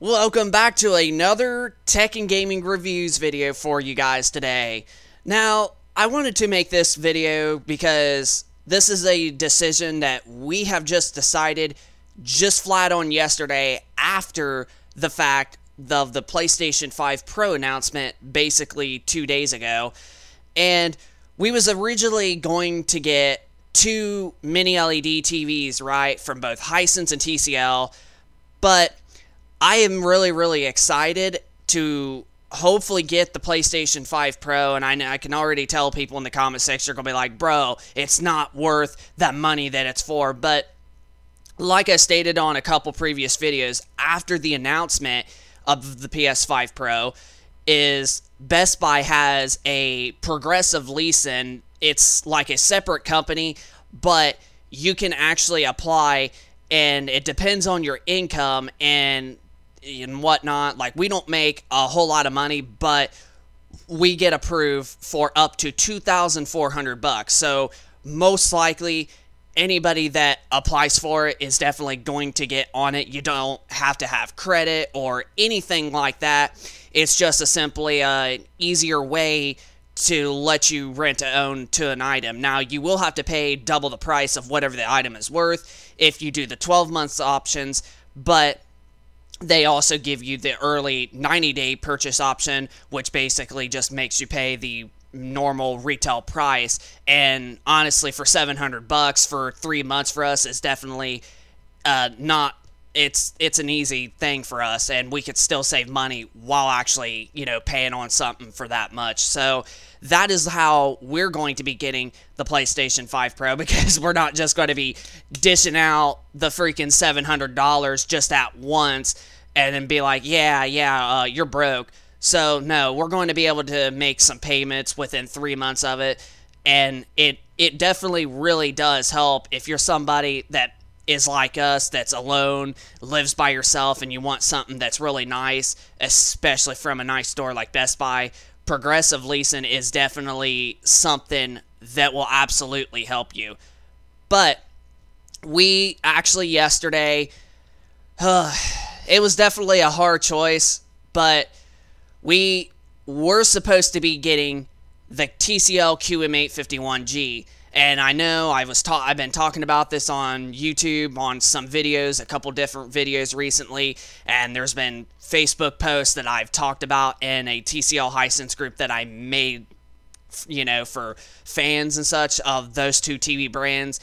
Welcome back to another tech and gaming reviews video for you guys today. Now, I wanted to make this video because this is a decision that we have just decided just flat on yesterday after the fact of the PlayStation 5 Pro announcement basically 2 days ago. And we was originally going to get two mini LED TVs, right, from both Hisense and TCL, but I am really excited to hopefully get the PlayStation 5 Pro, and I can already tell people in the comment section are going to be like, bro, it's not worth that money that it's for. But like I stated on a couple previous videos, after the announcement of the PS5 Pro, is Best Buy has a progressive lease, and it's like a separate company, but you can actually apply, and it depends on your income and whatnot. Like, we don't make a whole lot of money, but we get approved for up to $2,400. So most likely anybody that applies for it is definitely going to get on it. You don't have to have credit or anything like that. It's just simply an easier way to let you rent to own to an item. Now, you will have to pay double the price of whatever the item is worth if you do the 12 months options, but they also give you the early 90-day purchase option, which basically just makes you pay the normal retail price. And honestly, for $700 for 3 months for us is definitely not. It's an easy thing for us, and we could still save money while actually, paying on something for that much. So that is how we're going to be getting the PlayStation 5 Pro, because we're not just going to be dishing out the freaking $700 just at once and then be like, you're broke. So no, we're going to be able to make some payments within 3 months of it, and it definitely really does help if you're somebody that is like us, that's alone, lives by yourself, and you want something that's really nice, especially from a nice store like Best Buy. Progressive leasing is definitely something that will absolutely help you. But we actually yesterday, it was definitely a hard choice, but we were supposed to be getting the TCL QM851G. And I know I've been talking about this on YouTube, on some videos, a couple different videos recently, and there's been Facebook posts that I've talked about in a TCL Hisense group that I made, for fans and such of those two TV brands.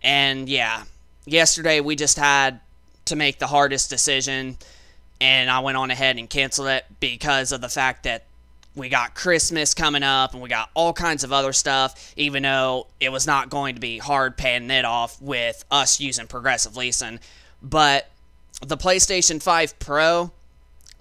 And yeah, yesterday we just had to make the hardest decision, and I went on ahead and canceled it because of the fact that we got Christmas coming up, and we got all kinds of other stuff, even though it was not going to be hard paying it off with us using progressive leasing. But the PlayStation 5 Pro,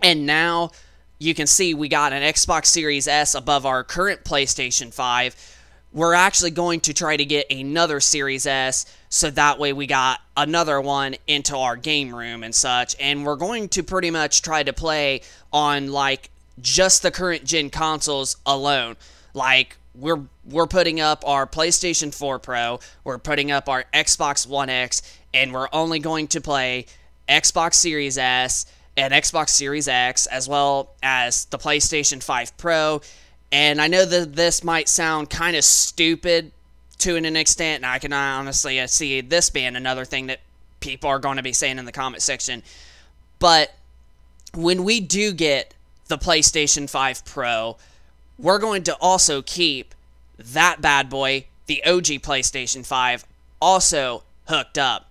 and now you can see we got an Xbox Series S above our current PlayStation 5. We're actually going to try to get another Series S, so that way we got another one into our game room and such, and we're going to pretty much try to play on, like, just the current gen consoles alone. Like, we're putting up our PlayStation 4 Pro, we're putting up our Xbox One X, and we're only going to play Xbox Series S and Xbox Series X, as well as the PlayStation 5 Pro. And I know that this might sound kind of stupid to an extent, and I can honestly see this being another thing that people are going to be saying in the comment section, but when we do get the PlayStation 5 Pro, we're going to also keep that bad boy, the OG PlayStation 5, also hooked up.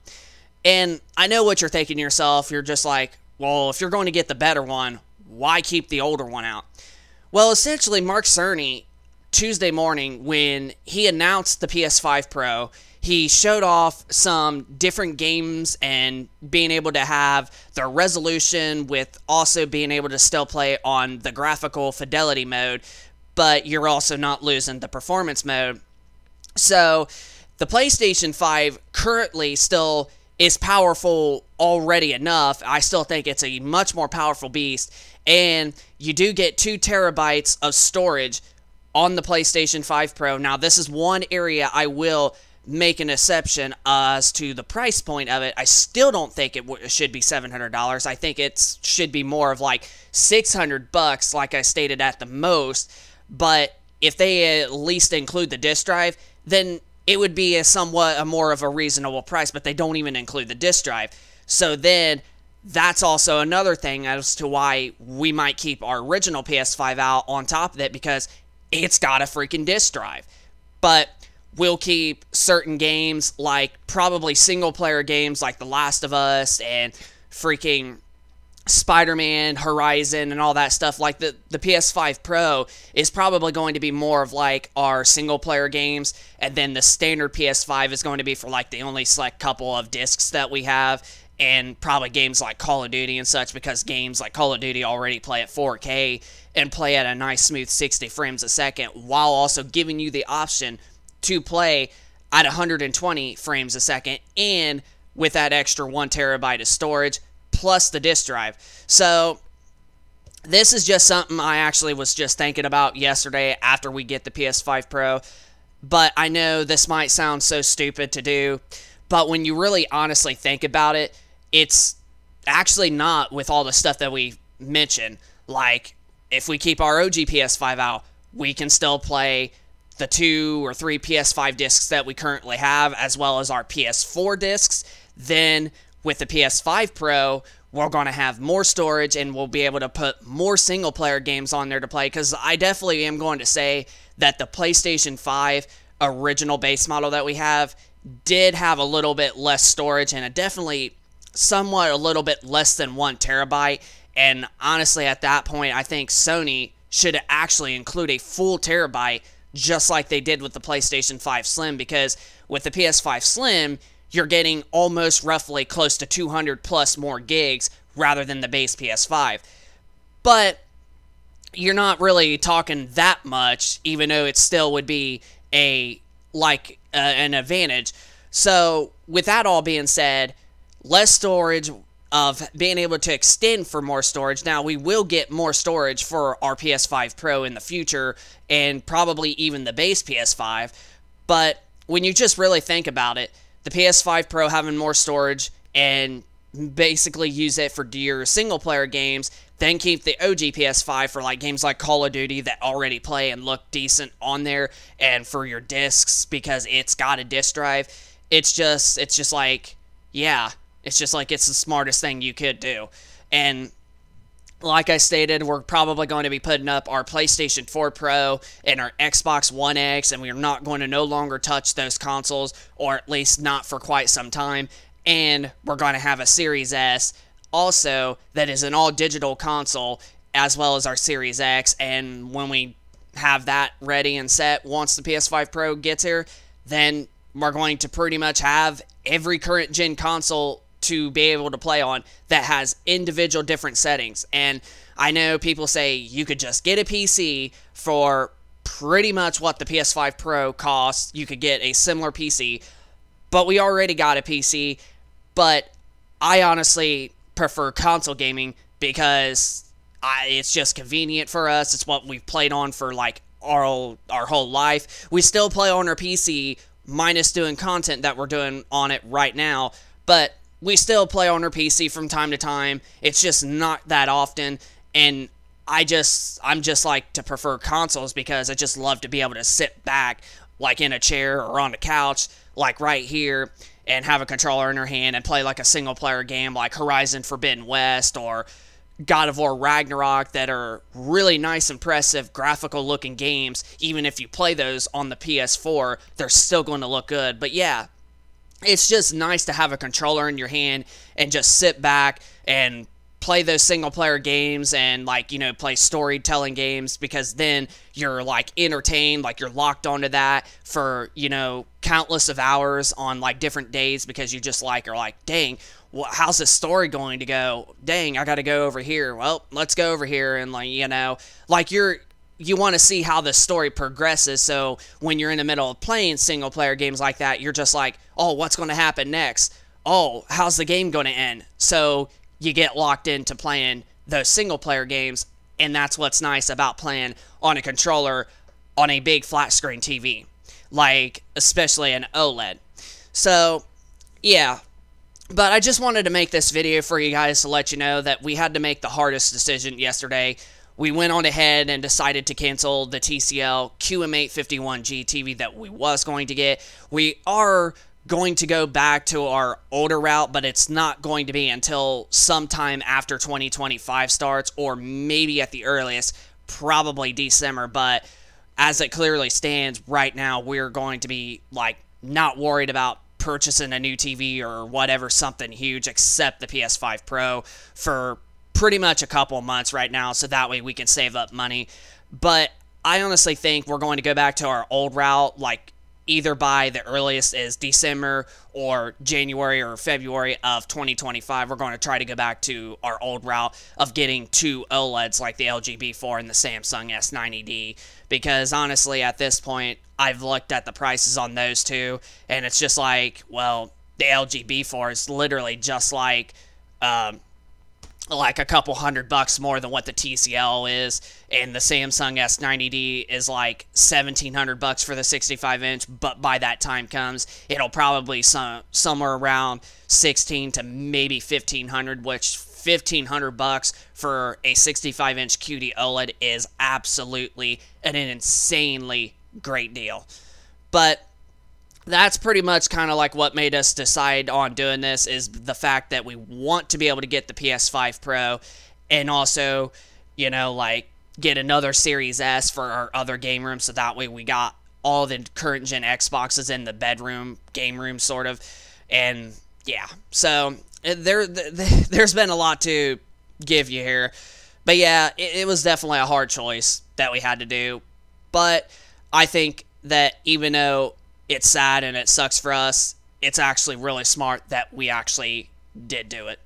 And I know what you're thinking to yourself. You're just like, well, if you're going to get the better one, why keep the older one out? Well, essentially, Mark Cerny, Tuesday morning, when he announced the PS5 Pro, he showed off some different games and being able to have the resolution with also being able to still play on the graphical fidelity mode, but you're also not losing the performance mode. So the PlayStation 5 currently still is powerful already enough. I still think it's a much more powerful beast, and you do get 2 terabytes of storage on the PlayStation 5 Pro. Now, this is one area I will make an exception as to the price point of it. I still don't think it should be $700. I think it should be more of like $600, like I stated at the most. But if they at least include the disk drive, then it would be a more of a reasonable price, but they don't even include the disk drive. So then that's also another thing as to why we might keep our original PS5 out on top of it, because it's got a freaking disk drive. But we'll keep certain games, like probably single-player games like The Last of Us and freaking Spider-Man, Horizon, and all that stuff. Like the PS5 Pro is probably going to be more of like our single-player games, and then the standard PS5 is going to be for like the only select couple of discs that we have, and probably games like Call of Duty and such, because games like Call of Duty already play at 4K and play at a nice smooth 60 frames a second, while also giving you the option to play at 120 frames a second, and with that extra 1 terabyte of storage, plus the disk drive. So this is just something I actually was just thinking about yesterday after we get the PS5 Pro. But I know this might sound so stupid to do, but when you really honestly think about it, it's actually not, with all the stuff that we mentioned. Like, if we keep our OG PS5 out, we can still play the 2 or 3 PS5 discs that we currently have, as well as our PS4 discs. Then with the PS5 Pro, we're going to have more storage, and we'll be able to put more single-player games on there to play, because I definitely am going to say that the PlayStation 5 original base model that we have did have a little bit less storage, and definitely somewhat a little bit less than 1 terabyte. And honestly, at that point, I think Sony should actually include a full terabyte, just like they did with the PlayStation 5 Slim, because with the PS5 Slim, you're getting almost roughly close to 200 plus more gigs rather than the base PS5. But you're not really talking that much, even though it still would be an advantage. So with that all being said, less storage, of being able to extend for more storage. Now, we will get more storage for our PS5 Pro in the future, and probably even the base PS5. But when you just really think about it, the PS5 Pro having more storage and basically use it for your single-player games, then keep the OG PS5 for like games like Call of Duty that already play and look decent on there, and for your discs because it's got a disc drive. It's just like, yeah, it's just like it's the smartest thing you could do. And like I stated, we're probably going to be putting up our PlayStation 4 Pro and our Xbox One X, and we are not going to no longer touch those consoles, or at least not for quite some time. And we're going to have a Series S also that is an all-digital console, as well as our Series X. And when we have that ready and set, once the PS5 Pro gets here, then we're going to pretty much have every current gen console to be able to play on that has individual different settings. And I know people say you could just get a PC for pretty much what the PS5 Pro costs. You could get a similar PC, but we already got a PC. But I honestly prefer console gaming because it's just convenient for us. It's what we've played on for like our whole life. We still play on our PC, minus doing content that we're doing on it right now, but we still play on our PC from time to time. It's just not that often, and I'm just like to prefer consoles because I just love to be able to sit back like in a chair or on a couch like right here and have a controller in her hand and play like a single player game like Horizon Forbidden West or God of War Ragnarok, that are really nice, impressive, graphical looking games. Even if you play those on the PS4, they're still going to look good. But yeah, it's just nice to have a controller in your hand and just sit back and play those single player games and like, you know, play storytelling games, because then you're like entertained, like you're locked onto that for, you know, countless of hours on like different days, because you just like are like, dang, well, how's this story going to go? Dang, I got to go over here. Well, let's go over here. And like, you know, like you want to see how the story progresses. So when you're in the middle of playing single player games like that, you're just like, oh, what's going to happen next? Oh, how's the game going to end? So you get locked into playing those single player games. And that's what's nice about playing on a controller on a big flat screen TV. like especially an OLED. So yeah, but I just wanted to make this video for you guys to let you know that we had to make the hardest decision yesterday. We went on ahead and decided to cancel the TCL QM851G TV that we was going to get. We are going to go back to our older route, but it's not going to be until sometime after 2025 starts, or maybe at the earliest, probably December. But as it clearly stands right now, we're going to be like not worried about purchasing a new TV or whatever, something huge, except the PS5 Pro for pretty much a couple of months right now, so that way we can save up money. But I honestly think we're going to go back to our old route, like either by the earliest is December or January or February of 2025. We're going to try to go back to our old route of getting two OLEDs like the LG B4 and the Samsung S90D, because honestly at this point I've looked at the prices on those two and it's just like, well, the LG B4 is literally just like a couple $100 more than what the TCL is, and the Samsung S90D is like $1,700 for the 65-inch, but by that time comes, it'll probably somewhere around 16 to maybe 1,500, which $1,500 for a 65-inch QD OLED is absolutely an insanely great deal. But that's pretty much kind of like what made us decide on doing this, is the fact that we want to be able to get the PS5 Pro and also, you know, like get another Series S for our other game room, so that way we got all the current gen Xboxes in the bedroom, game room sort of. And yeah, so there's been a lot to give you here. But yeah, it was definitely a hard choice that we had to do. But I think that even though it's sad and it sucks for us, it's actually really smart that we actually did do it.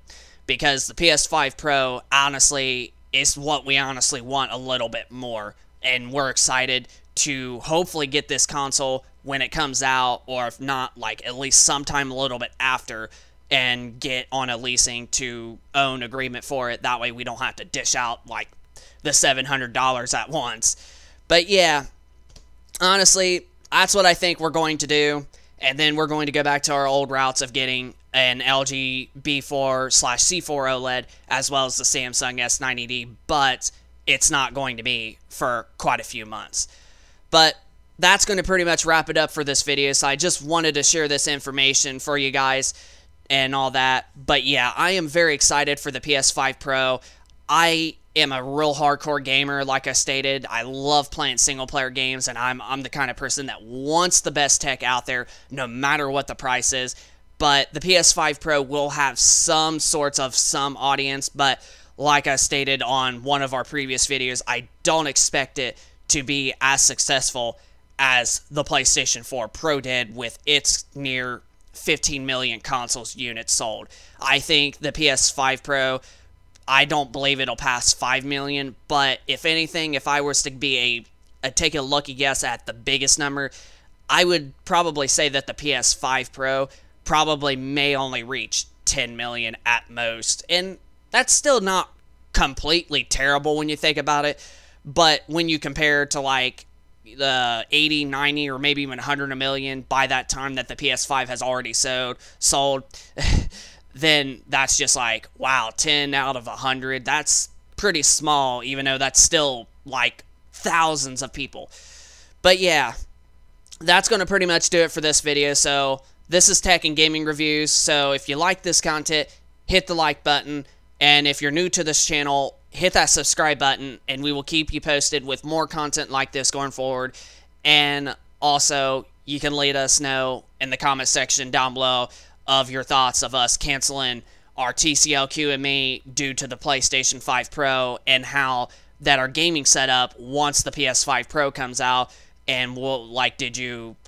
Because the PS5 Pro, honestly, is what we honestly want a little bit more. And we're excited to hopefully get this console when it comes out, or if not, like at least sometime a little bit after, and get on a leasing to own agreement for it. That way we don't have to dish out like the $700 at once. But yeah, honestly, that's what I think we're going to do, and then we're going to go back to our old routes of getting an LG B4/C4 OLED as well as the Samsung S90D, but it's not going to be for quite a few months. But that's going to pretty much wrap it up for this video, so I just wanted to share this information for you guys and all that. But yeah, I am very excited for the PS5 Pro. I am a real hardcore gamer, like I stated. I love playing single-player games, and I'm the kind of person that wants the best tech out there, no matter what the price is. But the PS5 Pro will have some sorts of some audience, but like I stated on one of our previous videos, I don't expect it to be as successful as the PlayStation 4 Pro did with its near 15 million consoles units sold. I think the PS5 Pro, I don't believe it'll pass 5 million, but if anything, if I was to be take a lucky guess at the biggest number, I would probably say that the PS5 Pro probably may only reach 10 million at most. And that's still not completely terrible when you think about it, but when you compare to like the 80, 90, or maybe even 100 million by that time that the PS5 has already sold, then that's just like, wow, 10 out of 100, that's pretty small, even though that's still like thousands of people. But yeah, that's going to pretty much do it for this video. So this is Tech and Gaming Reviews. So if you like this content, hit the like button, and if you're new to this channel, hit that subscribe button, and we will keep you posted with more content like this going forward. And also, you can let us know in the comment section down below of your thoughts of us canceling our TCL QM8 due to the PlayStation 5 Pro, and how that our gaming setup once the PS5 Pro comes out, and we'll like, do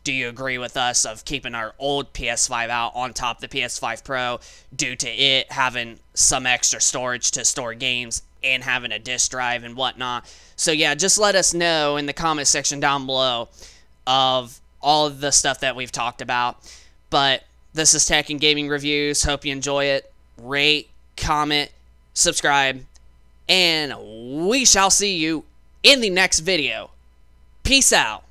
you agree with us of keeping our old PS5 out on top of the PS5 Pro due to it having some extra storage to store games and having a disk drive and whatnot. So yeah, just let us know in the comment section down below of all of the stuff that we've talked about. But this is Tech and Gaming Reviews. Hope you enjoy it. Rate, comment, subscribe, and we shall see you in the next video. Peace out.